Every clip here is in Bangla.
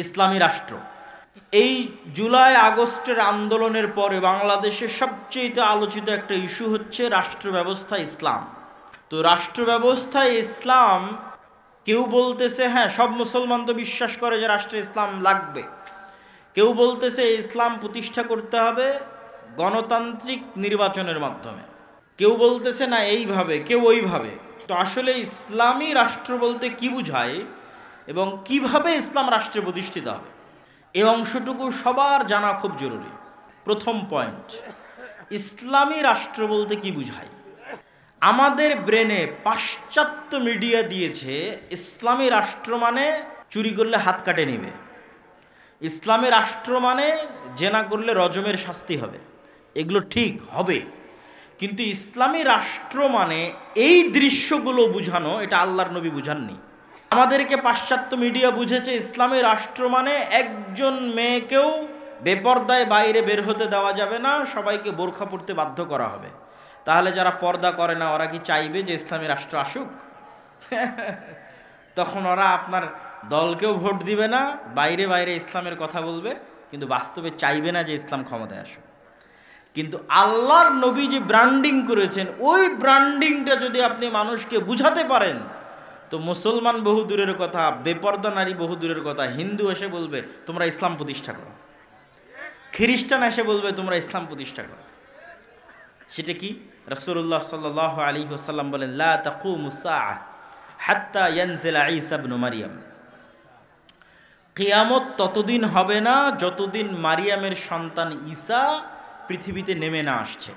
ইসলামী রাষ্ট্র। এই জুলাই আগস্টের আন্দোলনের পরে বাংলাদেশের সবচেয়ে আলোচিত একটা ইস্যু হচ্ছে রাষ্ট্র ব্যবস্থা ইসলাম। তো রাষ্ট্র ব্যবস্থায় ইসলাম, কেউ বলতেছে হ্যাঁ সব মুসলমান তো বিশ্বাস করে যে রাষ্ট্রে ইসলাম লাগবে, কেউ বলতেছে ইসলাম প্রতিষ্ঠা করতে হবে গণতান্ত্রিক নির্বাচনের মাধ্যমে, কেউ বলতেছে না এইভাবে, কেউ ওইভাবে। তো আসলে ইসলামী রাষ্ট্র বলতে কি বুঝায় এবং কিভাবে ইসলাম রাষ্ট্রে প্রতিষ্ঠিত হবে, এই অংশটুকু সবার জানা খুব জরুরি। প্রথম পয়েন্ট, ইসলামী রাষ্ট্র বলতে কি বুঝায়। আমাদের ব্রেনে পাশ্চাত্য মিডিয়া দিয়েছে ইসলামী রাষ্ট্র মানে চুরি করলে হাত কাটে নেবে, ইসলামী রাষ্ট্র মানে জেনা করলে রজমের শাস্তি হবে। এগুলো ঠিক হবে, কিন্তু ইসলামী রাষ্ট্র মানে এই দৃশ্যগুলো বুঝানো, এটা আল্লাহর নবী বুঝাননি। আমাদেরকে পাশ্চাত্য মিডিয়া বুঝেছে ইসলামী রাষ্ট্র মানে একজন মেয়েকেও বেপর্দায় বাইরে বের হতে দেওয়া যাবে না, সবাইকে বোরখা পরতে বাধ্য করা হবে। তাহলে যারা পর্দা করে না ওরা কি চাইবে যে ইসলামী রাষ্ট্র আসুক? তখন ওরা আপনার দলকেও ভোট দিবে না, বাইরে বাইরে ইসলামের কথা বলবে, কিন্তু বাস্তবে চাইবে না যে ইসলাম ক্ষমতায় আসুক। কিন্তু আল্লাহর নবী যে ব্র্যান্ডিং করেছেন, ওই ব্র্যান্ডিংটা যদি আপনি মানুষকে বুঝাতে পারেন, তো মুসলমান বহু দূরের কথা, বেপর্দা নারী বহু দূরের কথা, হিন্দু এসে বলবে তোমরা ইসলাম প্রতিষ্ঠা করো, খ্রিস্টান এসে বলবে তোমরা ইসলাম প্রতিষ্ঠা করো। সেটা কি? রাসূলুল্লাহ সাল্লাল্লাহু আলাইহি ওয়াসাল্লাম বলেন, লা তাকুমুস সাআহ হাত্তা ইয়ানজিলা ঈসা ইবনে মারইয়াম। কিয়ামত ততদিন হবে না যতদিন মারিয়ামের সন্তান ঈসা পৃথিবীতে নেমে না আসছে।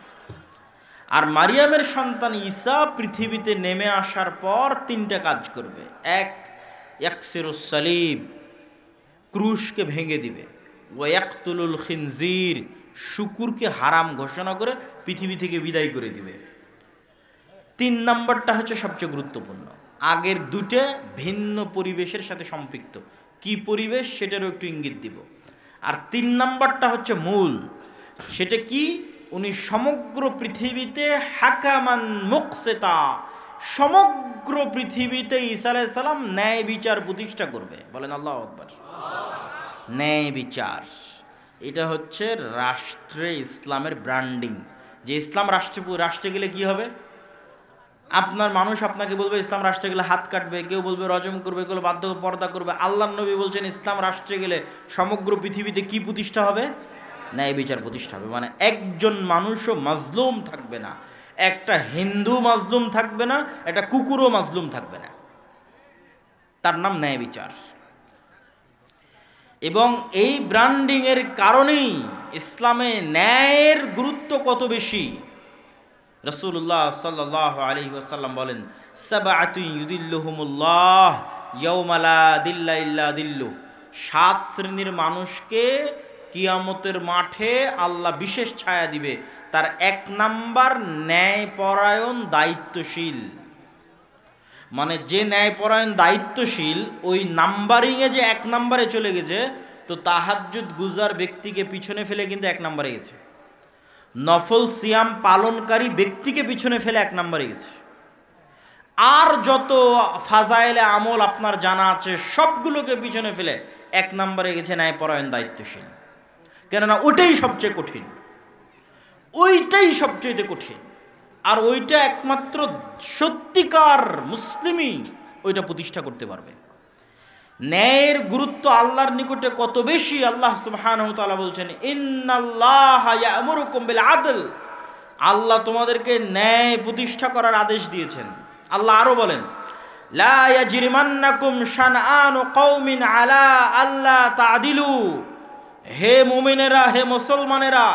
আর মারিয়ামের সন্তান ঈসা পৃথিবীতে নেমে আসার পর তিনটা কাজ করবে। এক, ইয়াকসিরুস সালিব, ক্রুশকে ভেঙে দিবে। ওয়া ইয়াকতুলুল খিনজির, শুকুরকে হারাম ঘোষণা করে পৃথিবী থেকে বিদায় করে দিবে। তিন নম্বরটা হচ্ছে সবচেয়ে গুরুত্বপূর্ণ। আগের দুটো ভিন্ন পরিবেশের সাথে সম্পৃক্ত, কি পরিবেশ সেটারও একটু ইঙ্গিত দিব। আর তিন নম্বরটা হচ্ছে মূল, সেটা কি? উনি সমগ্র পৃথিবীতে হাকামান মুকসিতা, সমগ্র পৃথিবীতে ঈসা আলাইহিস সালাম ন্যায় বিচার প্রতিষ্ঠা করবে। বলেন আল্লাহু আকবার। ন্যায় বিচার, এটা হচ্ছে রাষ্ট্রে ইসলামের ব্র্যান্ডিং। যে ইসলাম রাষ্ট্রে গেলে কি হবে? আপনার মানুষ আপনাকে বলবে ইসলাম রাষ্ট্রে গেলে হাত কাটবে, কেউ বলবে রজম করবে, কেউ বাধ্য পর্দা করবে। আল্লাহর নবী বলছেন ইসলাম রাষ্ট্রে গেলে সমগ্র পৃথিবীতে কি প্রতিষ্ঠা হবে? ন্যায় বিচার প্রতিষ্ঠা হবে। মানে একজন মানুষও মাজলুম থাকবে না, একটা হিন্দু মাজলুম থাকবে না, একটা কুকুরও মাজলুম থাকবে না। তার নাম ন্যায় বিচার। এবং এই ব্র্যান্ডিংয়ের কারণেই ইসলামে ন্যায়ের গুরুত্ব কত বেশি। রাসূলুল্লাহ সাল্লাল্লাহু আলাইহি ওয়াসাল্লাম বলেন, সাবআতুন ইউদিল্লুহুমুল্লাহ ইয়াওমা লা দিল্লা ইল্লা দিল্লুহ। 7 শ্রেণীর মানুষকে কিয়ামতের মাঠে আল্লাহ বিশেষ ছায়া দিবে। তার এক নাম্বার, ন্যায়পরায়ণ দায়িত্বশীল। মানে যে ন্যায়পরায়ণ দায়িত্বশীল, ওই নাম্বারিংয়ে যে এক নাম্বারে চলে গেছে, তো তাহাজ্জুদ গুজার ব্যক্তিকে পিছনে ফেলে কিন্তু এক নাম্বারে গেছে। নফল সিয়াম পালনকারী ব্যক্তিকে পিছনে ফেলে এক নাম্বারে গেছে। আর যত ফাজাইলে আমল আপনার জানা আছে সবগুলোকে পিছনে ফেলে এক নাম্বারে গেছে ন্যায়পরায়ণ দায়িত্বশীল। কেননা ওইটাই সবচেয়ে কঠিন, ওইটাই সবচেয়ে কঠিন। আর ওইটা একমাত্র সত্যিকার মুসলিমই ওইটা প্রতিষ্ঠা করতে পারবে। ন্যায়ের গুরুত্ব আল্লাহর নিকটে কত বেশি, আল্লাহ সুবহানাহু ওয়া তাআলা বলছেন, ইন্নাল্লাহা ইয়া'মুরুকুম বিল আদল। আল্লাহ তোমাদেরকে ন্যায় প্রতিষ্ঠা করার আদেশ দিয়েছেন। আল্লাহ আরো বলেন, লা ইয়াজরিমান্নাকুম শানআনু কওমিন আলা আল্লা তা'দিলু। হে মুমিনেরা, হে মুসলমানেরা,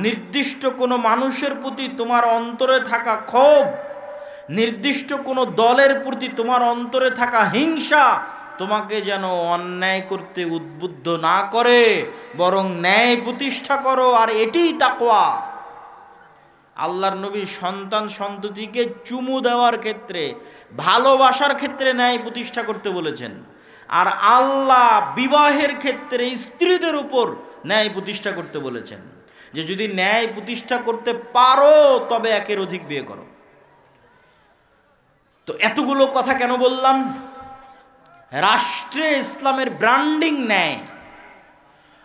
নির্দিষ্ট কোনো মানুষের প্রতি তোমার অন্তরে থাকা ক্ষোভ, নির্দিষ্ট কোনো দলের প্রতি তোমার অন্তরে থাকা হিংসা তোমাকে যেন অন্যায় করতে উদ্বুদ্ধ না করে, বরং ন্যায় প্রতিষ্ঠা করো। আর এটিই তাকওয়া। আল্লাহর নবী সন্তান সন্ততিকে চুমু দেওয়ার ক্ষেত্রে, ভালোবাসার ক্ষেত্রে ন্যায় প্রতিষ্ঠা করতে বলেছেন। আর আল্লাহ বিবাহের ক্ষেত্রে স্ত্রীদের উপর ন্যায় প্রতিষ্ঠা করতে বলেছেন, যে যদি ন্যায় প্রতিষ্ঠা করতে পারো তবে একের অধিক বিয়ে করো। তো এতগুলো কথা কেন বললাম? রাষ্ট্রে ইসলামের ব্র্যান্ডিং নেয়,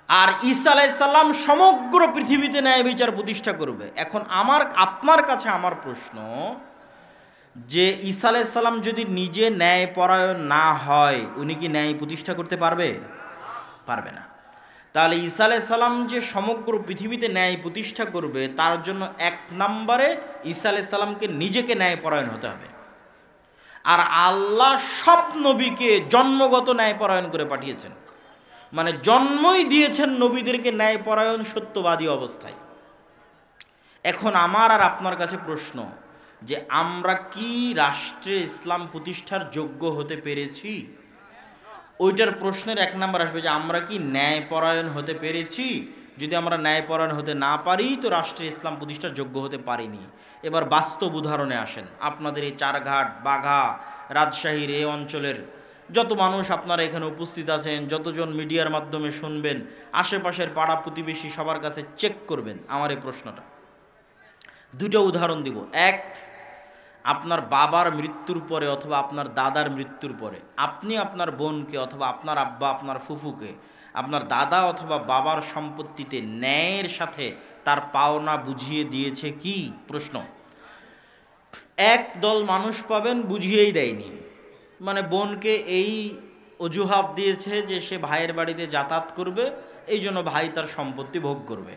আর ঈসা আলাইহিস সালাম সমগ্র পৃথিবীতে ন্যায় বিচার প্রতিষ্ঠা করবে। এখন আপনার কাছে আমার প্রশ্ন, যে ঈসা আলাইহিস সালাম যদি নিজে ন্যায় পরায়ণ না হয়, উনি কি ন্যায় প্রতিষ্ঠা করতে পারবে? পারবে না। তাহলে ঈসা আলাইহিস সালাম যে সমগ্র পৃথিবীতে ন্যায় প্রতিষ্ঠা করবে, তার জন্য এক নম্বরে ঈসা আলাইহিস সালামকে নিজেকে ন্যায় পরায়ণ হতে হবে। আর আল্লাহ সব নবীকে জন্মগত ন্যায় পরায়ণ করে পাঠিয়েছেন, মানে জন্মই দিয়েছেন নবীদেরকে ন্যায় পরায়ণ সত্যবাদী অবস্থায়। এখন আমার আর আপনার কাছে প্রশ্ন, যে আমরা কি রাষ্ট্রে ইসলাম প্রতিষ্ঠার যোগ্য হতে পেরেছি? ওইটার প্রশ্নের এক নম্বর আসবে যে আমরা কি ন্যায়পরায়ণ হতে পেরেছি। যদি আমরা ন্যায়পরায়ণ হতে না পারি, তো রাষ্ট্রে ইসলাম প্রতিষ্ঠার যোগ্য হতে পারিনি। এবার বাস্তব উদাহরণে আসেন। আপনাদের এই চারঘাট, বাঘা, রাজশাহীর এই অঞ্চলের যত মানুষ আপনারা এখানে উপস্থিত আছেন, যতজন মিডিয়ার মাধ্যমে শুনবেন, আশেপাশের পাড়া প্রতিবেশী সবার কাছে চেক করবেন আমার এই প্রশ্নটা। দুটো উদাহরণ দিব। এক, আপনার বাবার মৃত্যুর পরে অথবা আপনার দাদার মৃত্যুর পরে আপনি আপনার বোনকে অথবা আপনার আব্বা আপনার ফুফুকে আপনার দাদা অথবা বাবার সম্পত্তিতে ন্যায়ের সাথে তার পাওনা বুঝিয়ে দিয়েছে কি? প্রশ্ন। এক দল মানুষ পাবেন বুঝিয়েই দেয়নি, মানে বোনকে এই অজুহাত দিয়েছে যে সে ভাইয়ের বাড়িতে যাতায়াত করবে, এই জন্য ভাই তার সম্পত্তি ভোগ করবে।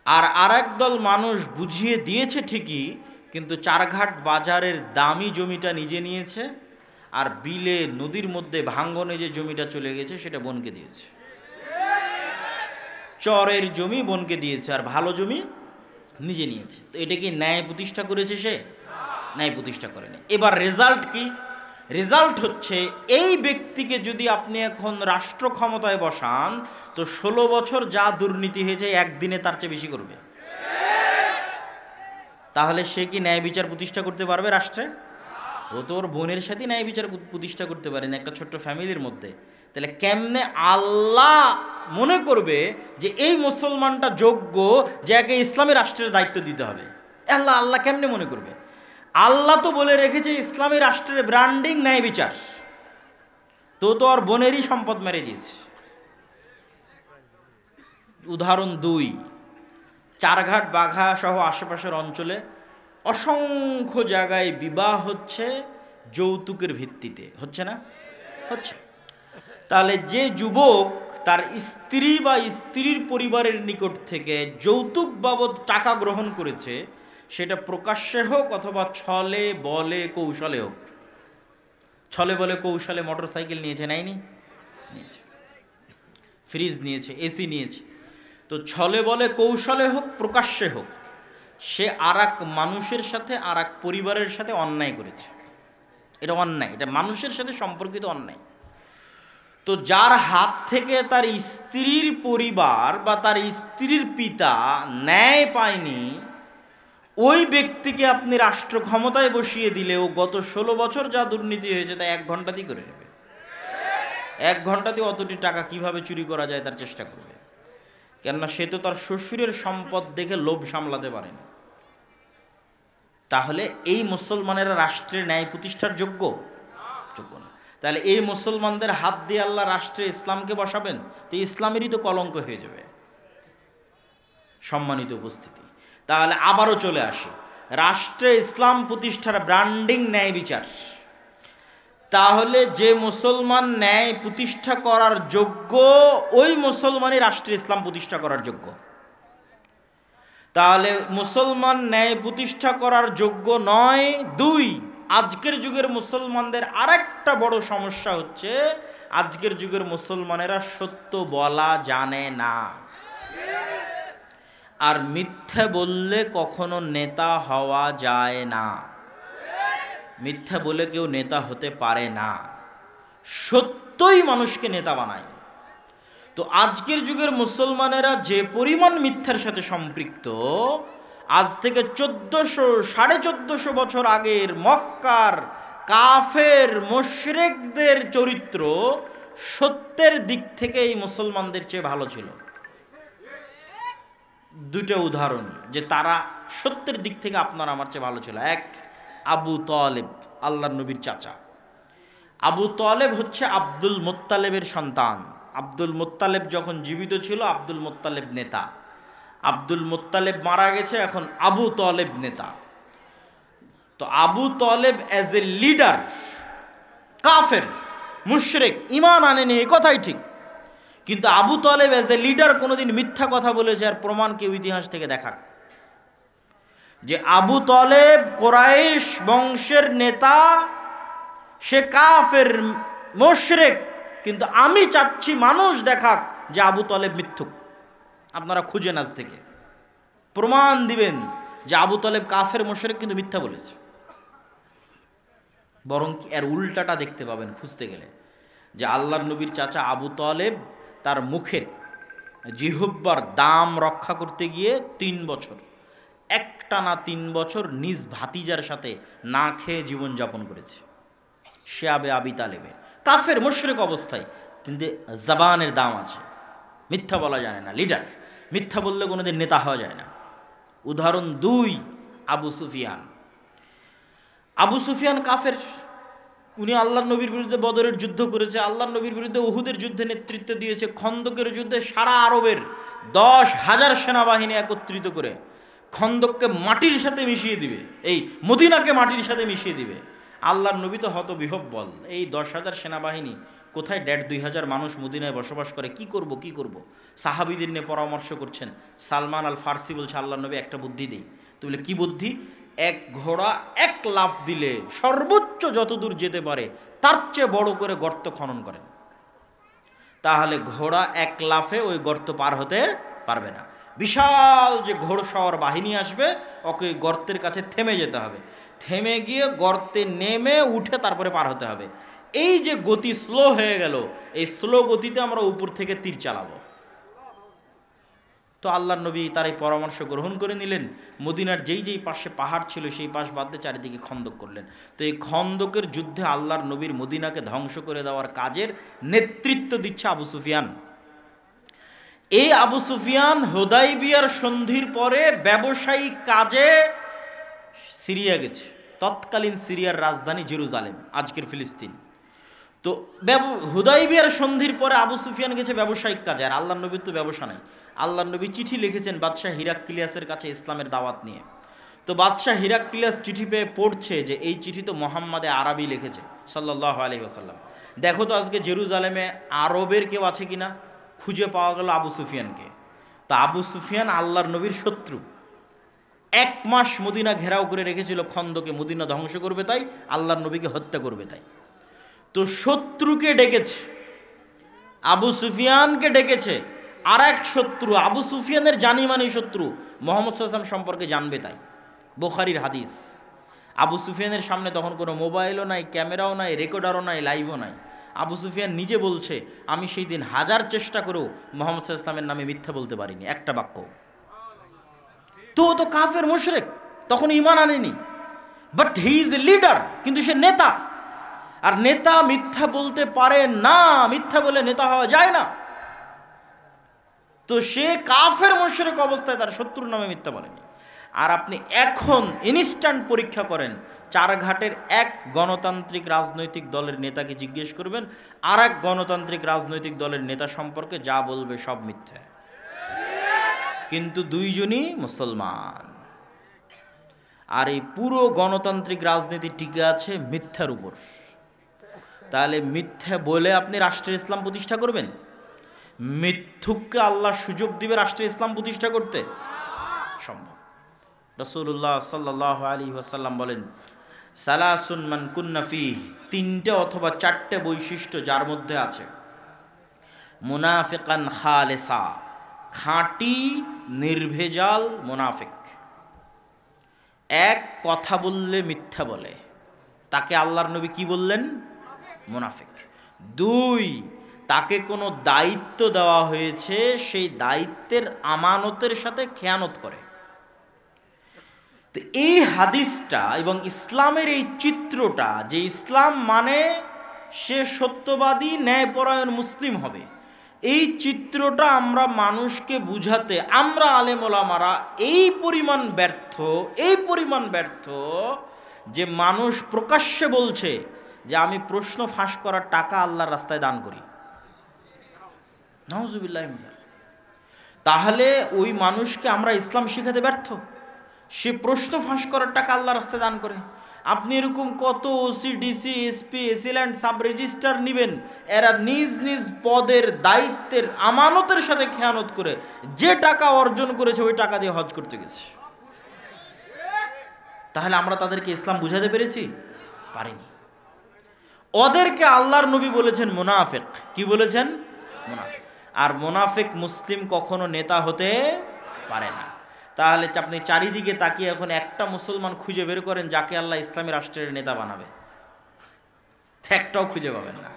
আর আরেক দল মানুষ বুঝিয়ে দিয়েছে ঠিকই, কিন্তু চারঘাট বাজারের দামি জমিটা নিজে নিয়েছে, আর বিলে নদীর মধ্যে ভাঙ্গনে যে জমিটা চলে গেছে সেটা বোনকে দিয়েছে। চরের জমি বোনকে দিয়েছে, আর ভালো জমি নিজে নিয়েছে। তো এটা কি ন্যায় প্রতিষ্ঠা করেছে? সে ন্যায় প্রতিষ্ঠা করেনি। এবার রেজাল্ট কি? রেজাল্ট হচ্ছে, এই ব্যক্তিকে যদি আপনি এখন রাষ্ট্র ক্ষমতায় বসান, তো 16 বছর যা দুর্নীতি হয়েছে একদিনে তার চেয়ে বেশি করবে। তাহলে সে কি ন্যায় বিচার প্রতিষ্ঠা করতে পারবে রাষ্ট্রে? ও তো ওর বোনের সাথে ন্যায় বিচার প্রতিষ্ঠা করতে পারে না একটা ছোট্ট ফ্যামিলির মধ্যে। তাহলে কেমনে আল্লাহ মনে করবে যে এই মুসলমানটা যোগ্য যে একে ইসলামী রাষ্ট্রের দায়িত্ব দিতে হবে? আল্লাহ কেমনে মনে করবে? আল্লাহ তো বলে রেখেছে ইসলামী রাষ্ট্রের ব্র্যান্ডিং ন্যায় বিচার। তো ওর বোনেরই সম্পদ মেরে দিয়েছে। উদাহরণ 2, চারঘাট, বাঘা সহ আশেপাশের অঞ্চলে অসংখ্য জায়গায় বিবাহ হচ্ছে যৌতুকের ভিত্তিতে, হচ্ছে না? হচ্ছে। তাহলে যে যুবক তার স্ত্রী বা স্ত্রীর পরিবারের নিকট থেকে যৌতুক বাবদ টাকা গ্রহণ করেছে, সেটা প্রকাশ্যে হোক অথবা ছলে বলে কৌশলে হোক। ছলে বলে কৌশলে মোটর সাইকেল নিয়েছে, নিয়েছে, ফ্রিজ নিয়েছে, এসি নিয়েছে। তো ছলে বলে কৌশলে হোক প্রকাশ্যে হোক, সে আরেক মানুষের সাথে আরেক পরিবারের সাথে অন্যায় করেছে। এটা অন্যায়, এটা মানুষের সাথে সম্পর্কিত অন্যায়। তো যার হাত থেকে তার স্ত্রীর পরিবার বা তার স্ত্রীর পিতা ন্যায় পায়নি, ওই ব্যক্তিকে আপনি রাষ্ট্র ক্ষমতায় বসিয়ে দিলেও গত 16 বছর যা দুর্নীতি হয়েছে তা 1 ঘন্টাতেই করে নেবে। 1 ঘন্টাতে অতটি টাকা কিভাবে চুরি করা যায় তার চেষ্টা করবে। কেননা সে তো তার শ্বশুরের সম্পদ দেখে লোভ সামলাতে পারেনি। তাহলে এই মুসলমানেরা রাষ্ট্রের ন্যায় প্রতিষ্ঠার যোগ্য না। তাহলে এই মুসলমানদের হাত দিয়ে আল্লাহ রাষ্ট্রে ইসলামকে বসাবেন, তো ইসলামেরই তো কলঙ্ক হয়ে যাবে। সম্মানিত উপস্থিতি, তাহলে আবারও চলে আসে রাষ্ট্রে ইসলাম প্রতিষ্ঠার ব্র্যান্ডিং ন্যায় বিচার। তাহলে যে মুসলমান ন্যায় প্রতিষ্ঠা করার যোগ্য, ওই মুসলমানই রাষ্ট্রে ইসলাম প্রতিষ্ঠা করার যোগ্য। তাহলে মুসলমান ন্যায় প্রতিষ্ঠা করার যোগ্য নয়। 2, আজকের যুগের মুসলমানদের আরেকটা বড় সমস্যা হচ্ছে, আজকের যুগের মুসলমানেরা সত্য বলা জানে না। আর মিথ্যা বললে কখনো নেতা হওয়া যায় না। মিথ্যা বলে কেউ নেতা হতে পারে না, সত্যই মানুষকে নেতা বানায়। তো আজকের যুগের মুসলমানেরা যে পরিমাণ মিথ্যার সাথে সম্পৃক্ত, আজ থেকে 1400-1450 বছর আগের মক্কার কাফের মুশরিকদের চরিত্র সত্যের দিক থেকে এই মুসলমানদের চেয়ে ভালো ছিল। 2টা উদাহরণ যে তারা সত্যের দিক থেকে আপনার আমার চেয়ে ভালো ছিল। 1, আবু তালেব, আল্লাহর নবীর চাচা। আবু তালেব হচ্ছে আব্দুল মোত্তালেবের সন্তান। আব্দুল মোত্তালেব যখন জীবিত ছিল আব্দুল মোত্তালেব নেতা, আব্দুল মোত্তালেব মারা গেছে, এখন আবু তালেব নেতা। তো Abu Talib as a leader কাফের, মুশরিক, ঈমান আনেনি, এই কথাই ঠিক। কিন্তু Abu Talib as a leader কোনোদিন মিথ্যা কথা বলেছে আর প্রমাণ কেউ ইতিহাস থেকে দেখাক যে আবু তালেব কোরাইশ বংশের নেতা, সে কাফের, মুশরিক, কিন্তু আমি চাচ্ছি মানুষ দেখাক যে আবু তালেব মিথ্যুক। আপনারা খুঁজেন আজ থেকে, প্রমাণ দিবেন যে আবু তালেব কাফের, মুশরিক, কিন্তু মিথ্যা বলেছে। বরং এর উল্টাটা দেখতে পাবেন খুঁজতে গেলে, যে আল্লাহর নবীর চাচা আবু তালেব তার মুখের জিহ্বার দাম রক্ষা করতে গিয়ে 3 বছর, একটানা 3 বছর নিজ ভাতিজার সাথে না খেয়ে জীবনযাপন করেছে। শিয়াবে আবি তালেবে কাফের, মুশরিক অবস্থায়, কিন্তু জবানের দাম আছে, মিথ্যা বলা যায় না। লিডার মিথ্যা বললে কোনোদিন নেতা হওয়া যায় না। উদাহরণ 2, আবু সুফিয়ান। আবু সুফিয়ান কাফের, উনি আল্লাহর নবীর বিরুদ্ধে বদরের যুদ্ধ করেছে, আল্লাহর নবীর বিরুদ্ধে উহুদের যুদ্ধে নেতৃত্ব দিয়েছে, খন্দকের যুদ্ধে সারা আরবের 10,000 সেনাবাহিনী একত্রিত করে খন্দককে মাটির সাথে মিশিয়ে দিবে, এই মদিনাকে মাটির সাথে মিশিয়ে দিবে। আল্লাহর নবী তো হতবিহ্বল, এই 10,000 সেনাবাহিনী কোথায়, 1,500 মানুষ মদিনায় বসবাস করে, কি করব কি করব। সাহাবীদের নিয়ে পরামর্শ করছেন। সালমান আল ফার্সি বলছে, আল্লাহর নবী একটা বুদ্ধি দেই। তো বলে কি বুদ্ধি? এক ঘোড়া 1 লাফ দিলে সর্বোচ্চ যতদূর যেতে পারে তার চেয়ে বড় করে গর্ত খনন করেন, তাহলে ঘোড়া 1 লাফে ওই গর্ত পার হতে পারবে না। বিশাল যে ঘোড়সওয়ার বাহিনী আসবে, ওকে গর্তের কাছে থেমে যেতে হবে, থেমে গিয়ে গর্তে নেমে উঠে তারপরে পার হতে হবে। এই যে গতি স্লো হয়ে গেল, এই স্লো গতিতে আমরা উপর থেকে তীর চালাবো। তো আল্লাহর নবী তার এই পরামর্শ গ্রহণ করে নিলেন। মদিনার যেই পাশে পাহাড় ছিল সেই পাশ বাদ দিয়ে চারিদিকে খন্দক করলেন। তো এই খন্দকের যুদ্ধে আল্লাহর নবীর মদিনাকে ধ্বংস করে দেওয়ার কাজের নেতৃত্ব দিচ্ছে আবু সুফিয়ান। এই আবু সুফিয়ান হুদাইবিয়ার সন্ধির পরে ব্যবসায়িক কাজে সিরিয়া গেছে। তৎকালীন সিরিয়ার রাজধানী জেরুজালেম, আজকের ফিলিস্তিন। তো হুদাইবিয়ার সন্ধির পরে আবু সুফিয়ান গেছে ব্যবসায়িক কাজে, আর আল্লাহর নবীর তো ব্যবসা নাই। আল্লাহর নবী চিঠি লিখেছেন বাদশাহ হিরাক্লিয়াসের কাছে ইসলামের দাওয়াত নিয়ে। তো বাদশাহ হিরাক্লিয়াস চিঠি পেয়ে পড়ছে যে এই চিঠি তো মোহাম্মদে আরবি লিখেছে সাল্লাল্লাহু আলাইহি ওয়াসাল্লাম। দেখো তো আজকে জেরুজালেমে আরবের কেউ আছে কিনা। খুঁজে পাওয়া গেল আবু সুফিয়ানকে। তো আবু সুফিয়ান আল্লাহর নবীর শত্রু, 1 মাস মদিনা ঘেরাও করে রেখেছিল খন্দকে, মদিনা ধ্বংস করবে তাই, আল্লাহর নবীকে হত্যা করবে তাই। তো শত্রুকে ডেকেছে, আবু সুফিয়ানকে ডেকেছে। আর এক শত্রু, আবু সুফিয়ানের জানিমানি শত্রু, মুহাম্মদ সাল্লাল্লাহু আলাইহি ওয়াসাল্লাম সম্পর্কে জানবে তাই, বুখারীর হাদিস। আবু সুফিয়ানের সামনে তখন কোনো মোবাইলও নাই, ক্যামেরাও নাই, রেকর্ডারও নাই, লাইভও নাই। আবু সুফিয়ান নিজে বলছে, আমি সেই দিন 1000 চেষ্টা করেও মুহাম্মদ সাল্লাল্লাহু আলাইহি ওয়াসাল্লামের নামে মিথ্যা বলতে পারিনি, একটা বাক্য। তো কাফের, মুশরিক, তখন ঈমান আনেনি, but he is a leader, কিন্তু সে নেতা। আর নেতা মিথ্যা বলতে পারে না, মিথ্যা বলে নেতা হওয়া যায় না। তো সে কাফের, মুশরিক অবস্থায় তার শত্রুর নামে মিথ্যা বলেনি। আর আপনি এখন ইনস্ট্যান্ট পরীক্ষা করেন, 4 ঘাটের এক গণতান্ত্রিক রাজনৈতিক দলের নেতাকে জিজ্ঞেস করবেন, আর এক গণতান্ত্রিক রাজনৈতিক দলের নেতা সম্পর্কে যা বলবে সব মিথ্যা, কিন্তু দুইজনই মুসলমান। আর এই পুরো গণতান্ত্রিক রাজনীতি টিকে আছে মিথ্যার উপর। তাহলে মিথ্যা বলে আপনি রাষ্ট্রের ইসলাম প্রতিষ্ঠা করবেন? মিথ্যুককে আল্লাহ সুযোগ দিবে রাষ্ট্রের ইসলাম প্রতিষ্ঠা করতে? সম্ভব। রাসূলুল্লাহ সাল্লাল্লাহু আলাইহি ওয়াসাল্লাম বলেন, সালাসুন মান কুন্না ফিহি, 3টে অথবা 4টে বৈশিষ্ট্য যার মধ্যে আছে, মুনাফিকান খালেসা, খাঁটি নির্ভেজাল মুনাফিক। 1, কথা বললে মিথ্যা বলে, তাকে আল্লাহর নবী কি বললেন? মুনাফিক। 2, তাকে কোনো দায়িত্ব দেওয়া হয়েছে, সেই দায়িত্বের আমানতের সাথে খেয়ানত করে। তো এই হাদিসটা এবং ইসলামের এই চিত্রটা, যে ইসলাম মানে সে সত্যবাদী ন্যায়পরায়ণ মুসলিম হবে, এই চিত্রটা আমরা মানুষকে বুঝাতে আমরা আলেম ওলামারা এই পরিমাণ ব্যর্থ যে মানুষ প্রকাশ্যে বলছে যে আমি প্রশ্ন ফাঁস করার টাকা আল্লাহর রাস্তায় দান করি। নাউজুবিল্লাহ। তাহলে ওই মানুষকে আমরা ইসলাম শিখাতে ব্যর্থ? সে প্রশ্ন ফাঁস করার টাকা আল্লাহর রাস্তায় দান করে। আপনি এরকম কত OC, DC, SP, AC land, sub registrar নিবেন, এরা নিজ নিজ পদের দায়িত্বের আমানতের সাথে খেয়ানত করে যে টাকা অর্জন করেছে ওই টাকা দিয়ে হজ করতে গেছে। তাহলে আমরা তাদেরকে ইসলাম বুঝাতে পেরেছি? পারিনি। ওদেরকে আল্লাহর নবী বলেছেন মুনাফিক। কি বলেছেন? মুনাফিক। আর মুনাফিক মুসলিম কখনো নেতা হতে পারে না। তাহলে আপনি চারিদিকে তাকিয়ে এখন একটা মুসলমান খুঁজে বের করেন যাকে আল্লাহ ইসলামী রাষ্ট্রের নেতা বানাবে, একটাও খুঁজে পাবেন না।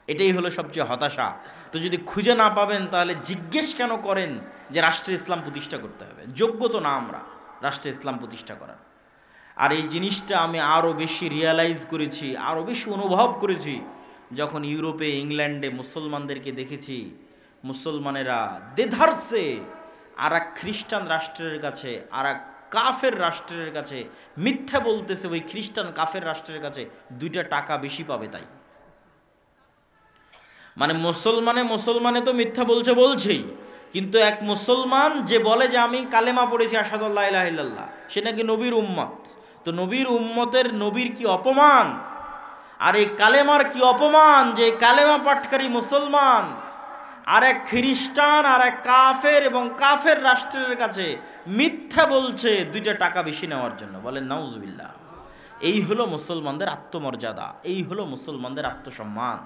এটাই হলো সবচেয়ে হতাশা। তো যদি খুঁজে না পাবেন তাহলে জিজ্ঞেস কেন করেন যে রাষ্ট্রে ইসলাম প্রতিষ্ঠা করতে হবে? যোগ্য তো না আমরা রাষ্ট্রে ইসলাম প্রতিষ্ঠা করার। আর এই জিনিসটা আমি আরও বেশি রিয়ালাইজ করেছি, আরও বেশি অনুভব করেছি যখন ইউরোপে, ইংল্যান্ডে মুসলমানদেরকে দেখেছি। মুসলমানেরা দেধারসে আর এক খ্রিস্টান রাষ্ট্রের কাছে, আর এক কাফের রাষ্ট্রের কাছে মিথ্যা বলতেছে। ওই খ্রিস্টান কাফের রাষ্ট্রের কাছে 2টা টাকা বেশি পাবে তাই। মানে মুসলমানে তো মিথ্যা বলছেই, কিন্তু এক মুসলমান যে বলে যে আমি কালেমা পড়েছি আশহাদু আল্লা ইলাহা ইল্লাল্লাহ, সে নাকি নবীর উম্মত। তো নবীর উম্মতের নবীর কি অপমান, আর এই কালেমার কি অপমান যে কালেমা পাঠকারী মুসলমান আর এক খ্রিস্টান আর এক কাফের এবং কাফের রাষ্ট্রের কাছে মিথ্যা বলছে 2টা টাকা বেশি নেওয়ার জন্য। বলেন নাউজুবিল্লাহ। এই হলো মুসলমানদের আত্মমর্যাদা, এই হলো মুসলমানদের আত্মসম্মান।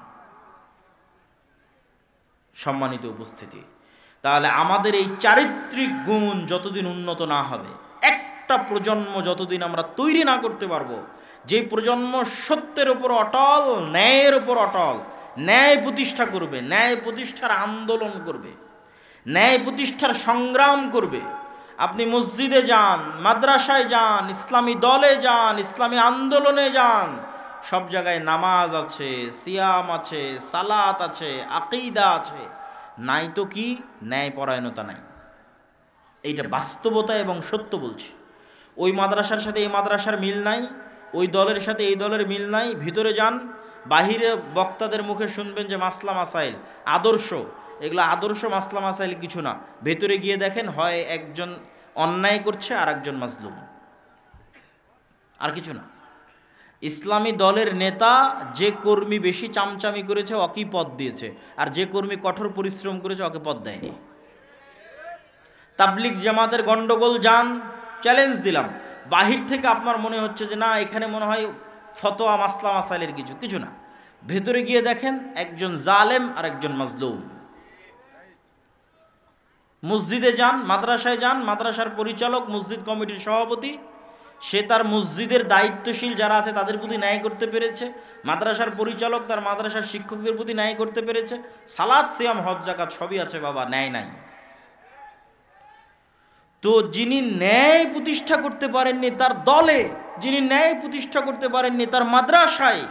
সম্মানিত উপস্থিতি, তাহলে আমাদের এই চারিত্রিক গুণ যতদিন উন্নত না হবে, একটা প্রজন্ম যতদিন আমরা তৈরি না করতে পারবো যে প্রজন্ম সত্যের উপর অটল, ন্যায়ের উপর অটল, ন্যায় প্রতিষ্ঠা করবে, ন্যায় প্রতিষ্ঠার আন্দোলন করবে, ন্যায় প্রতিষ্ঠার সংগ্রাম করবে। আপনি মসজিদে যান, মাদ্রাসায় যান, ইসলামী দলে যান, ইসলামী আন্দোলনে যান, সব জায়গায় নামাজ আছে, সিয়াম আছে, সালাত আছে, আকীদা আছে, নাই তো কি ন্যায়পরায়ণতা নাই। এইটা বাস্তবতা এবং সত্য বলছি। ওই মাদ্রাসার সাথে এই মাদ্রাসার মিল নাই, ওই দলের সাথে এই দলের মিল নাই। ভিতরে যান, বাহিরে বক্তাদের মুখে শুনবেন যে মাসলা মাসাইল, আদর্শ, এগুলো আদর্শ মাসলা মাসাইল কিছু না। ভেতরে গিয়ে দেখেন হয় একজন অন্যায় করছে আর একজন মাজলুম, আর কিছু না। ইসলামী দলের নেতা যে কর্মী বেশি চামচামি করেছে ওকেই পদ দিয়েছে, আর যে কর্মী কঠোর পরিশ্রম করেছে ওকে পদ দেয়নি। তাবলিগ জামাতের গন্ডগোল যান, চ্যালেঞ্জ দিলাম, বাহির থেকে আপনার মনে হচ্ছে যে না এখানে মনে হয় ফতোয়া মাসলা মাসাইলের কিছু না। ভেতরে গিয়ে দেখেন একজন জালেম আর একজন মাজলুম। মসজিদে যান, মাদ্রাসায় যান, মাদ্রাসার পরিচালক, মসজিদ কমিটির সভাপতি, সে তার মসজিদের দায়িত্বশীল যারা আছে তাদের প্রতি ন্যায় করতে পেরেছে। মাদ্রাসার পরিচালক তার মাদ্রাসার শিক্ষকদের প্রতি ন্যায় করতে পেরেছে। সালাত, সিয়াম, হজ, যাকাত সবই আছে, বাবা ন্যায় নাই। তো যিনি ন্যায় প্রতিষ্ঠা করতে পারেননি তার দলে, যিনি ন্যায় প্রতিষ্ঠা করতে পারেননি তার মাদ্রাসায়,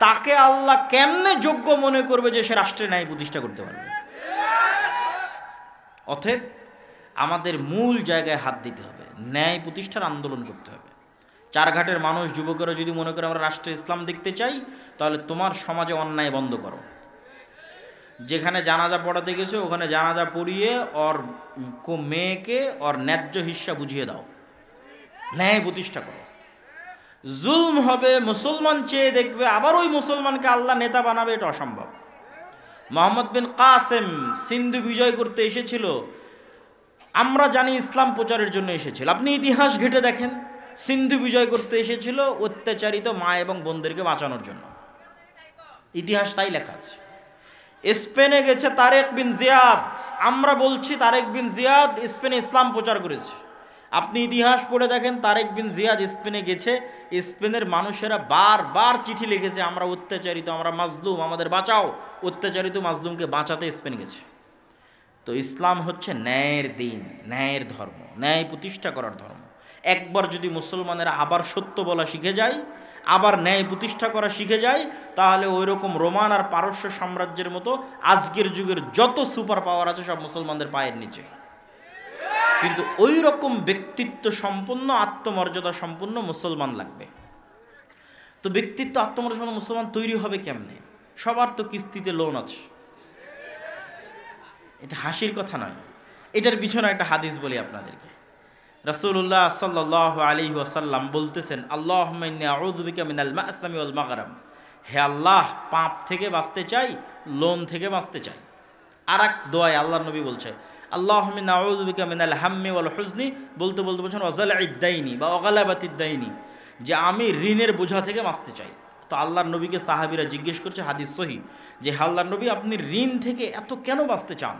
তাকে আল্লাহ কেমনে যোগ্য মনে করবে যে সে রাষ্ট্রে ন্যায় প্রতিষ্ঠা করতে পারবে? অতএব আমাদের মূল জায়গায় হাত দিতে হবে, ন্যায় প্রতিষ্ঠার আন্দোলন করতে হবে। চারঘাটের মানুষ, যুবকেরা যদি মনে করে আমরা রাষ্ট্রে ইসলাম দেখতে চাই, তাহলে তোমার সমাজে অন্যায় বন্ধ করো। যেখানে জানাজা পড়াতে গেছে ওখানে জানাজা পড়িয়ে ওর মেয়েকে ওর ন্যায্য হিস্সা বুঝিয়ে দাও, ন্যায় প্রতিষ্ঠা করো। জুলম হবে, মুসলমান চেয়ে দেখবে, আবার ওই মুসলমানকে আল্লাহ নেতা বানাবে, এটা অসম্ভব। মোহাম্মদ বিন কাসেম সিন্ধু বিজয় করতে এসেছিল, আমরা জানি ইসলাম প্রচারের জন্য এসেছিল। আপনি ইতিহাস ঘেটে দেখেন, সিন্ধু বিজয় করতে এসেছিল অত্যাচারিত মা এবং বোনদেরকে বাঁচানোর জন্য, ইতিহাস তাই লেখা আছে। স্পেনে গেছে তারেক বিন জিয়াদ, আমরা বলছি তারেক বিন জিয়াদ স্পেনে ইসলাম প্রচার করেছে। আপনি ইতিহাস পড়ে দেখেন, তারেক বিন জিয়াদ স্পেনে গেছে, স্পেনের মানুষেরা বারবার চিঠি লিখেছে আমরা অত্যাচারিত, আমরা মাজলুম, আমাদের বাঁচাও। অত্যাচারিত মাজলুমকে বাঁচাতে স্পেন গেছে। তো ইসলাম হচ্ছে ন্যায়ের দিন, ন্যায়ের ধর্ম, ন্যায় প্রতিষ্ঠা করার ধর্ম। একবার যদি মুসলমানেরা আবার সত্য বলা শিখে যায়, আবার ন্যায় প্রতিষ্ঠা করা শিখে যায়, তাহলে ওই রকম রোমান আর পারস্য সাম্রাজ্যের মতো আজকের যুগের যত সুপার পাওয়ার আছে সব মুসলমানদের পায়ের নিচে। কিন্তু ওই রকম ব্যক্তিত্ব সম্পন্ন, আত্মমর্যাদা সম্পন্ন মুসলমান লাগবে। তো ব্যক্তিত্ব আত্মমর্যাদা মুসলমান তৈরি হবে কেমনে? সবার তো কিস্তিতে লোন আছে, এটা হাসির কথা নয়। এটার পিছনে একটা হাদিস বলি আপনাদেরকে। রাসূলুল্লাহ সাল্লাল্লাহু আলাইহি ওয়াসাল্লাম বলতেছেন, আল্লাহুম্মা ইন্নী আউযু বিকা মিনাল মা'সামি ওয়াল মাগরাম, হে আল্লাহ, পাপ থেকে বাঁচতে চাই, লোন থেকে বাঁচতে চাই। আর এক দোয়ায় আল্লাহর নবী বলছে, আল্লাহুম্মা ইন্নী আউযু বিকা মিনাল হাম্মি ওয়াল হুজনি, বলতে বলতে বলছেন ওয়াজালঈদ দাইনি বা ওয়াগালাবাতিদ দাইনি, যে আমি ঋণের বোঝা থেকে বাঁচতে চাই। তো আল্লাহর নবীকে সাহাবীরা জিজ্ঞেস করছে, হাদিস সহিহ, যে আল্লাহর নবী আপনি ঋণ থেকে এত কেন বাঁচতে চান?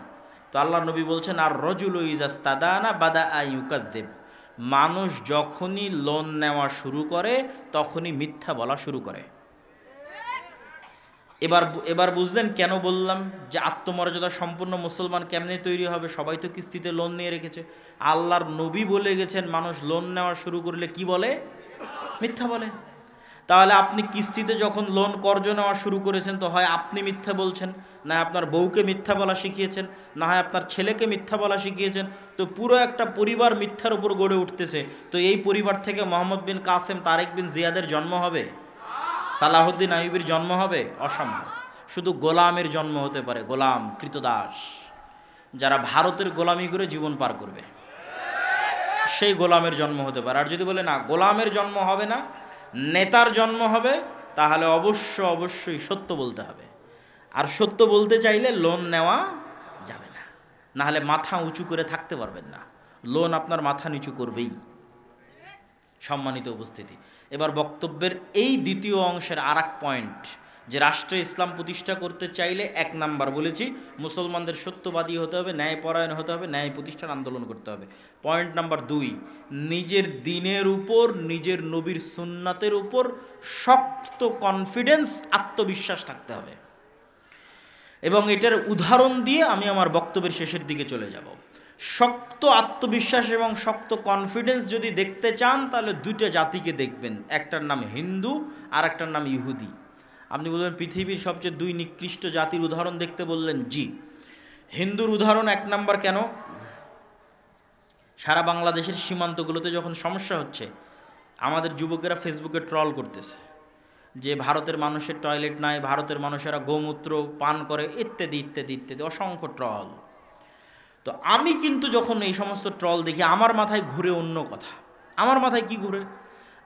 তো আল্লাহর নবী বলছেন, আর রজুলু ইজাস্তাদানা বাদা আইয়ুকাযযিব, মানুষ যখনই লোন নেওয়া শুরু করে তখনই মিথ্যা বলা শুরু করে। এবার বুঝলেন কেন বললাম যে আত্মমর্যাদা সম্পূর্ণ মুসলমান কেমনে তৈরি হবে? সবাই তো কিস্তিতে লোন নিয়ে রেখেছে। আল্লাহর নবী বলে গেছেন মানুষ লোন নেওয়া শুরু করলে কি বলে? মিথ্যা বলে। তাহলে আপনি কিস্তিতে যখন লোন কর্জ নেওয়া শুরু করেছেন, তো হয় আপনি মিথ্যা বলছেন, না আপনার বউকে মিথ্যা বলা শিখিয়েছেন, না হয় আপনার ছেলেকে মিথ্যা বলা শিখিয়েছেন। তো পুরো একটা পরিবার মিথ্যার উপর গড়ে উঠতেছে। তো এই পরিবার থেকে মোহাম্মদ বিন কাসেম, তারেক বিন জিয়াদের জন্ম হবে? সালাহুদ্দিন আইয়ুবীর জন্ম হবে? অসম্ভব। শুধু গোলামের জন্ম হতে পারে, গোলাম, কৃতদাস, যারা ভারতের গোলামি করে জীবন পার করবে, সেই গোলামের জন্ম হতে পারে। আর যদি বলে না গোলামের জন্ম হবে না, নেতার জন্ম হবে, তাহলে অবশ্যই সত্য বলতে হবে। আর সত্য বলতে চাইলে লোন নেওয়া যাবে না, নাহলে মাথা উঁচু করে থাকতে পারবেন না। লোন আপনার মাথা নিচু করবেই। সম্মানিত উপস্থিতি, এবার বক্তব্যের এই দ্বিতীয় অংশের আর এক পয়েন্ট, যে রাষ্ট্রে ইসলাম প্রতিষ্ঠা করতে চাইলে 1 নাম্বার বলেছি, মুসলমানদের সত্যবাদী হতে হবে, ন্যায়পরায়ণ হতে হবে, ন্যায় প্রতিষ্ঠার আন্দোলন করতে হবে। পয়েন্ট নাম্বার 2, নিজের দ্বীনের উপর, নিজের নবীর সুন্নাতের উপর শক্ত কনফিডেন্স, আত্মবিশ্বাস থাকতে হবে। এবং এটার উদাহরণ দিয়ে আমি আমার বক্তব্যের শেষের দিকে চলে যাব। শক্ত আত্মবিশ্বাস এবং শক্ত কনফিডেন্স যদি দেখতে চান, তাহলে 2টা জাতিকে দেখবেন, একটার নাম হিন্দু আর একটার নাম ইহুদি। আপনি বলবেন পৃথিবীর সবচেয়ে 2 নিকৃষ্ট জাতির উদাহরণ দেখতে বললেন, জি। হিন্দুর উদাহরণ 1 নাম্বার কেন? সারা বাংলাদেশের সীমান্তগুলোতে যখন সমস্যা হচ্ছে, আমাদের যুবকেরা ফেসবুকে ট্রল করতেছে যে ভারতের মানুষের টয়লেট নাই, ভারতের মানুষেরা গোমূত্র পান করে, ইত্যাদি ইত্যাদি ইত্যাদি, অসংখ্য ট্রল। তো আমি কিন্তু যখন এই সমস্ত ট্রল দেখি, আমার মাথায় ঘুরে অন্য কথা। আমার মাথায় কি ঘুরে?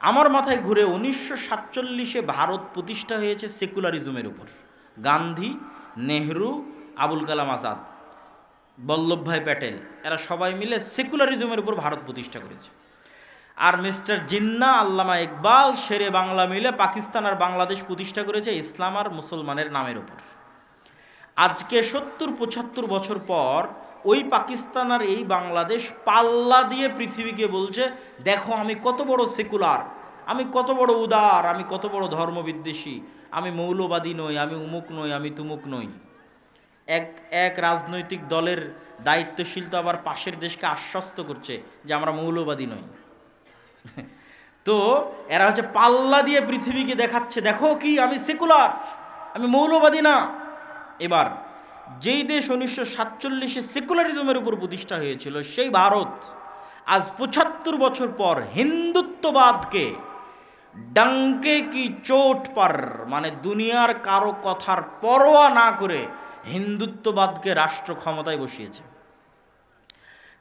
আমার মাথায় ঘুরে 1947-এ ভারত প্রতিষ্ঠা হয়েছে সেকুলারিজমের উপর। গান্ধী, নেহরু, আবুল কালাম আজাদ, বল্লভভাই প্যাটেল, এরা সবাই মিলে সেকুলারিজমের উপর ভারত প্রতিষ্ঠা করেছে। আর মিস্টার জিন্নাহ, আল্লামা ইকবাল, শেরে বাংলা মিলে পাকিস্তান আর বাংলাদেশ প্রতিষ্ঠা করেছে ইসলাম আর মুসলমানের নামের উপর। আজকে 70-75 বছর পর ওই পাকিস্তান আর এই বাংলাদেশ পাল্লা দিয়ে পৃথিবীকে বলছে, দেখো আমি কত বড় সেকুলার, আমি কত বড় উদার, আমি কত বড় ধর্মবিদ্বেষী, আমি মৌলবাদী নই, আমি উমুক নই, আমি তুমুক নই। এক রাজনৈতিক দলের দায়িত্বশীল তো আবার পাশের দেশকে আশ্বস্ত করছে যে আমরা মৌলবাদী নই। তো এরা হচ্ছে পাল্লা দিয়ে পৃথিবীকে দেখাচ্ছে, দেখো কি আমি সেকুলার, আমি মৌলবাদী না। এবার যেই দেশ 1947-এ সেকুলারিজমের উপর প্রতিষ্ঠা হয়েছিল, সেই ভারত আজ 75 বছর পর হিন্দুত্ববাদকে ডাঙ্কে কি চোট পার, মানে দুনিয়ার কারো কথার পরোয়া না করে হিন্দুত্ববাদকে রাষ্ট্র ক্ষমতায় বসিয়েছে।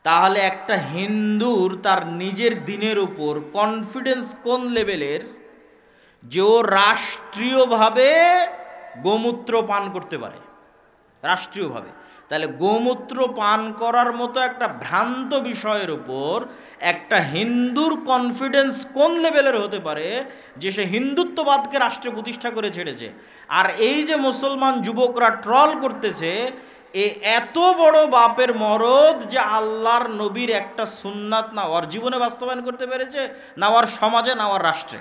তাহলে একটা হিন্দুর তার নিজের দ্বীনের উপর কনফিডেন্স কোন লেভেলের, যে ও রাষ্ট্রীয়ভাবে গোমূত্র পান করতে পারে, রাষ্ট্রীয়ভাবে। তাহলে গোমূত্র পান করার মতো একটা ভ্রান্ত বিষয়ের উপর একটা হিন্দুর কনফিডেন্স কোন লেভেলের হতে পারে, যে সে হিন্দুত্ববাদকে রাষ্ট্রে প্রতিষ্ঠা করে ছেড়েছে। আর এই যে মুসলমান যুবকরা ট্রল করতেছে, এ এত বড় বাপের মরদ যে আল্লাহর নবীর একটা সুন্নাত না ওর জীবনে বাস্তবায়ন করতে পেরেছে, না ওর সমাজে, না ওর রাষ্ট্রে।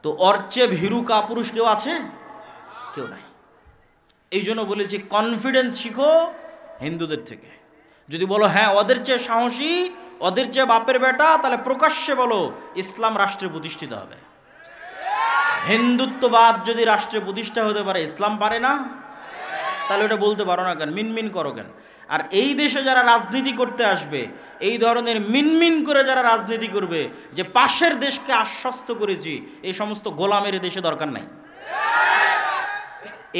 তো ওর চেয়ে ভীরু কাপুরুষ কেউ আছে? কেউ নাই। এই জন্য বলেছি কনফিডেন্স শিখো হিন্দুদের থেকে। যদি বলো হ্যাঁ ওদের চেয়ে সাহসী, ওদের চেয়ে বাপের বেটা, তাহলে প্রকাশ্যে বলো ইসলাম রাষ্ট্রে প্রতিষ্ঠিত হবে। হিন্দুত্ববাদ যদি রাষ্ট্রে প্রতিষ্ঠা হতে পারে, ইসলাম পারে না? তাহলে ওটা বলতে পারো না কেন, মিনমিন করো কেন? আর এই দেশে যারা রাজনীতি করতে আসবে, এই ধরনের মিনমিন করে যারা রাজনীতি করবে যে পাশের দেশকে আশ্বস্ত করেছি, এই সমস্ত গোলামের দেশে দরকার নাই।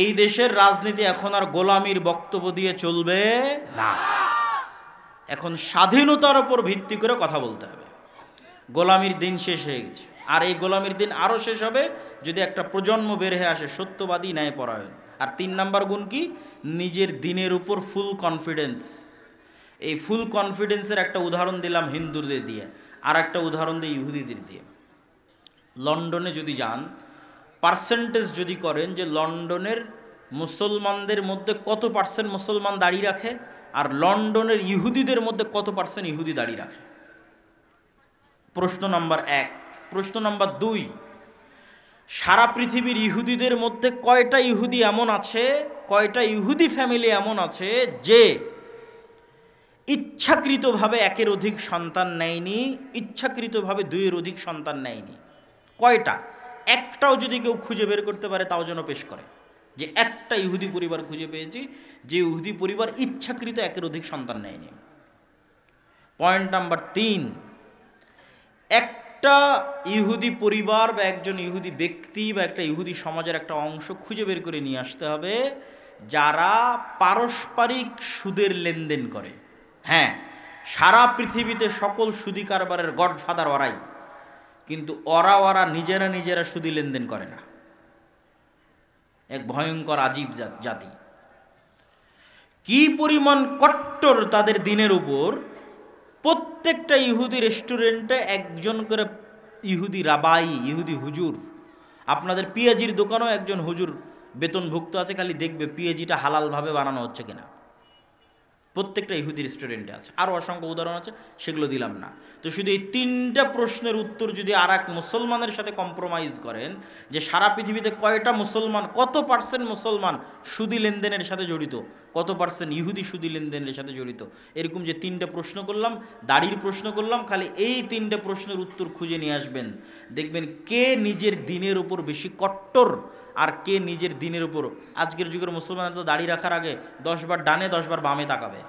এই দেশের রাজনীতি এখন আর গোলামির বক্তব্য দিয়ে চলবে না। এখন স্বাধীনতার উপর ভিত্তি করে কথা বলতে হবে। গোলামির দিন শেষ হয়ে গেছে, আর এই গোলামির দিন আরও শেষ হবে যদি একটা প্রজন্ম বের হয়ে আসে সত্যবাদী, ন্যায়পরায়ণ। আর 3 নাম্বার গুণ কি? নিজের দিনের উপর ফুল কনফিডেন্স। এই ফুল কনফিডেন্সের একটা উদাহরণ দিলাম হিন্দুদের দিয়ে, আর একটা উদাহরণ দিই ইহুদিদের দিয়ে। লন্ডনে যদি যান, পার্সেন্টেজ যদি করেন যে লন্ডনের মুসলমানদের মধ্যে কত পার্সেন্ট মুসলমান দাঁড়িয়ে রাখে, আর লন্ডনের ইহুদিদের মধ্যে কত পার্সেন্ট ইহুদি দাঁড়িয়ে রাখে। প্রশ্ন নাম্বার 1। প্রশ্ন নাম্বার 2, সারা পৃথিবীর ইহুদিদের মধ্যে কয়টা ইহুদি এমন আছে, কয়টা ইহুদি ফ্যামিলি এমন আছে যে ইচ্ছাকৃতভাবে 1-এর অধিক সন্তান নেয়নি, ইচ্ছাকৃতভাবে 2-এর অধিক সন্তান নেয়নি? কয়টা? একটাও যদি কেউ খুঁজে বের করতে পারে তাও যেন পেশ করে, যে একটা ইহুদি পরিবার খুঁজে পেয়েছি যে ইহুদি পরিবার ইচ্ছাকৃত 1-এর অধিক সন্তান নেয়নি। পয়েন্ট নাম্বার 3, একটা ইহুদি পরিবার বা একজন ইহুদি ব্যক্তি বা একটা ইহুদি সমাজের একটা অংশ খুঁজে বের করে নিয়ে আসতে হবে যারা পারস্পরিক সুদের লেনদেন করে। হ্যাঁ, সারা পৃথিবীতে সকল সুদি কারবারের গডফাদার ওরাই, কিন্তু ওরা নিজেরা সুদি লেনদেন করে না। এক ভয়ঙ্কর আজীব জাতি। কি পরিমাণ কট্টর তাদের দিনের উপর! প্রত্যেকটা ইহুদি রেস্টুরেন্টে একজন করে ইহুদি রাবাই, ইহুদি হুজুর। আপনাদের পিএজির দোকানেও একজন হুজুর বেতনভুক্ত আছে, খালি দেখবে পিএজিটা হালালভাবে বানানো হচ্ছে কিনা। প্রত্যেকটা ইহুদি রেস্টুরেন্টে আছে, আরও অসংখ্য উদাহরণ আছে, সেগুলো দিলাম না। তো শুধু এই 3টা প্রশ্নের উত্তর যদি আর এক মুসলমানের সাথে কম্প্রোমাইজ করেন যে সারা পৃথিবীতে কয়টা মুসলমান, কত পার্সেন্ট মুসলমান সুদি লেনদেনের সাথে জড়িত, কত পার্সেন্ট ইহুদি সুদি লেনদেনের সাথে জড়িত, এরকম যে 3টা প্রশ্ন করলাম, দাড়ির প্রশ্ন করলাম, খালি এই 3টা প্রশ্নের উত্তর খুঁজে নিয়ে আসবেন, দেখবেন কে নিজের দিনের উপর বেশি কট্টর আর কে নিজের দিনের উপর। আজকের যুগের মুসলমান তো দাড়ি রাখার আগে 10 বার ডানে 10 বার বামে তাকাবে,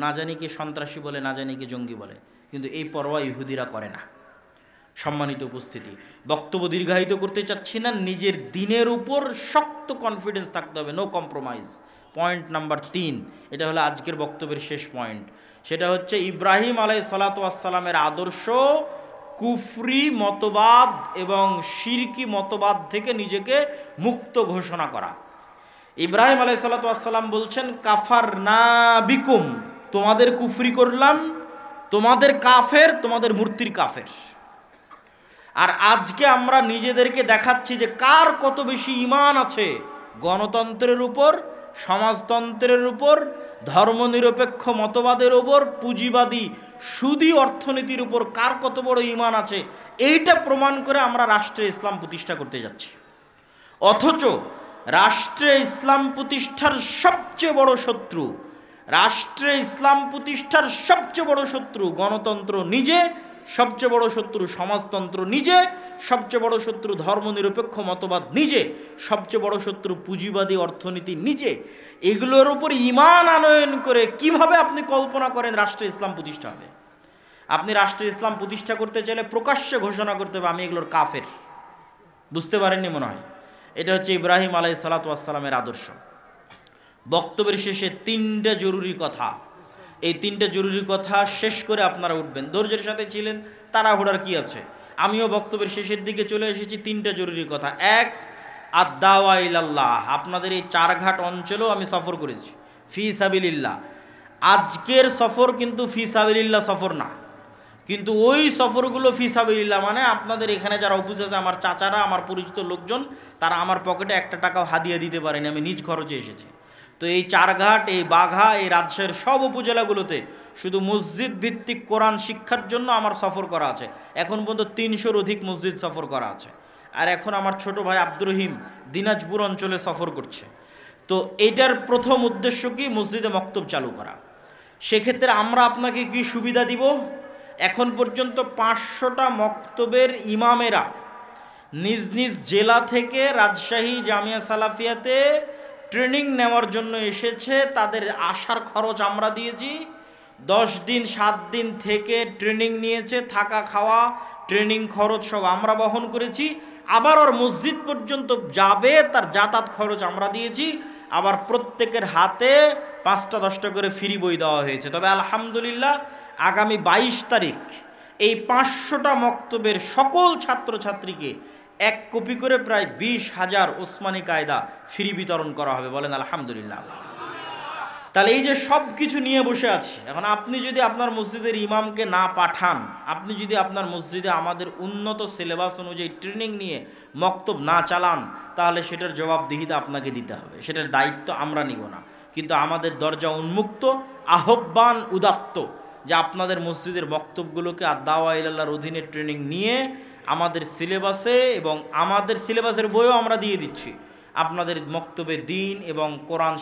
না জানি কে সন্ত্রাসী বলে, না জানি কে জঙ্গি বলে, কিন্তু এই পরোয়া ইহুদিরা করে না। সম্মানিত উপস্থিতি, বক্তব্য দীর্ঘায়িত করতে চাচ্ছি না, নিজের দিনের উপর শক্ত কনফিডেন্স থাকতে হবে, নো কম্প্রোমাইজ। পয়েন্ট নাম্বার 3, এটা হলো আজকের বক্তব্যের শেষ পয়েন্ট। সেটা হচ্ছে ইব্রাহিম আলাইহিসসালাতু ওয়াসসালামের আদর্শ কুফরি মতবাদ এবং শিরকি মতবাদ থেকে নিজেকে মুক্ত ঘোষণা করা। ইব্রাহিম আলাইহিসসালাতু ওয়াসসালাম বলছেন, কাফারনা বিকুম, তোমাদের কুফরি করলাম, তোমাদের কাফের, তোমাদের মূর্তির কাফের। আর আজকে আমরা নিজেদেরকে দেখাচ্ছি যে কার কত বেশি ঈমান আছে গণতন্ত্রের উপর, সমাজতন্ত্রের উপর, ধর্মনিরপেক্ষ মতবাদের উপর, পুঁজিবাদী সুদী অর্থনীতির উপর কার কত বড় ঈমান আছে, এইটা প্রমাণ করে আমরা রাষ্ট্রে ইসলাম প্রতিষ্ঠা করতে যাচ্ছি। অথচ রাষ্ট্রে ইসলাম প্রতিষ্ঠার সবচেয়ে বড় শত্রু, রাষ্ট্রে ইসলাম প্রতিষ্ঠার সবচেয়ে বড় শত্রু গণতন্ত্র নিজে, সবচেয়ে বড় শত্রু সমাজতন্ত্র নিজে, সবচেয়ে বড় শত্রু ধর্মনিরপেক্ষ মতবাদ নিজে, সবচেয়ে বড় শত্রু পুঁজিবাদী অর্থনীতি নিজে। এগুলোর উপর ঈমান আনয়ন করে কিভাবে আপনি কল্পনা করেন রাষ্ট্রে ইসলাম প্রতিষ্ঠা হবে? আপনি রাষ্ট্রে ইসলাম প্রতিষ্ঠা করতে চাইলে প্রকাশ্যে ঘোষণা করতে হবে আমি এগুলোর কাফের। বুঝতে পারেননি মনে হয়? এটা হচ্ছে ইব্রাহিম আলাইহিসসালাতু ওয়াসসালামের আদর্শ। বক্তব্যের শেষে 3টা জরুরি কথা, এই 3টা জরুরি কথা শেষ করে আপনারা উঠবেন। ধৈর্যের সাথে ছিলেন, তাড়াহুড়ার কি আছে? আমিও বক্তব্যের শেষের দিকে চলে এসেছি। 3টা জরুরি কথা। 1, আদ-দাওয়া ইলাল্লাহ। আপনাদের এই চারঘাট অঞ্চলেও আমি সফর করেছি ফি সাবিলিল্লাহ। আজকের সফর কিন্তু ফি সাবিলিল্লাহ সফর না, কিন্তু ওই সফরগুলো ফি সাবিলিল্লাহ। মানে আপনাদের এখানে যারা উপস্থিত আছে, আমার চাচারা, আমার পরিচিত লোকজন, তারা আমার পকেটে 1 টাকাও হাদিয়া দিতে পারেনি, আমি নিজ খরচে এসেছি। তো এই চারঘাট, এই বাঘা, এই রাজশাহীর সব উপজেলাগুলোতে শুধু মসজিদ ভিত্তিক কোরআন শিক্ষার জন্য আমার সফর করা আছে। এখন পর্যন্ত 300-র অধিক মসজিদ সফর করা আছে। আর এখন আমার ছোট ভাই আব্দুর রহিম দিনাজপুর অঞ্চলে সফর করছে। তো এটার প্রথম উদ্দেশ্য কি? মসজিদে মক্তব চালু করা। সেক্ষেত্রে আমরা আপনাকে কি সুবিধা দিব? এখন পর্যন্ত 500টা মক্তবের ইমামেরা নিজ নিজ জেলা থেকে রাজশাহী জামিয়া সালাফিয়াতে ট্রেনিং নেওয়ার জন্য এসেছে, তাদের আসার খরচ আমরা দিয়েছি। 10 দিন 7 দিন থেকে ট্রেনিং নিয়েছে, থাকা খাওয়া ট্রেনিং খরচ সব আমরা বহন করেছি। আবার ওর মসজিদ পর্যন্ত যাবে তার যাতায়াত খরচ আমরা দিয়েছি। আবার প্রত্যেকের হাতে 5টা 10টা করে ফ্রি বই দেওয়া হয়েছে। তবে আলহামদুলিল্লাহ আগামী 22 তারিখ এই 500টা মক্তবের সকল ছাত্রছাত্রীকে 1 কপি করে প্রায় 20,000 ওসমানী কায়দা ফ্রি বিতরণ করা হবে। বলেন আলহামদুলিল্লাহ। তাহলে এই যে সব কিছু নিয়ে বসে আছি, এখন আপনি যদি আপনার মসজিদের ইমামকে না পাঠান, আপনি যদি আপনার মসজিদে আমাদের উন্নত সিলেবাস অনুযায়ী ট্রেনিং নিয়ে মক্তব না চালান, তাহলে সেটার জবাবদিহিতা আপনাকে দিতে হবে, সেটার দায়িত্ব আমরা নিব না। কিন্তু আমাদের দরজা উন্মুক্ত, আহ্বান উদাত্ত যে আপনাদের মসজিদের মক্তবগুলোকে দাওয়া ইলাল্লাহর অধীনে ট্রেনিং নিয়ে আমাদের সিলেবাসে, এবং আমাদের সিলেবাসের বইও আমরা দিয়ে দিচ্ছি, আপনাদের মক্তবে দ্বীন এবং কোরআন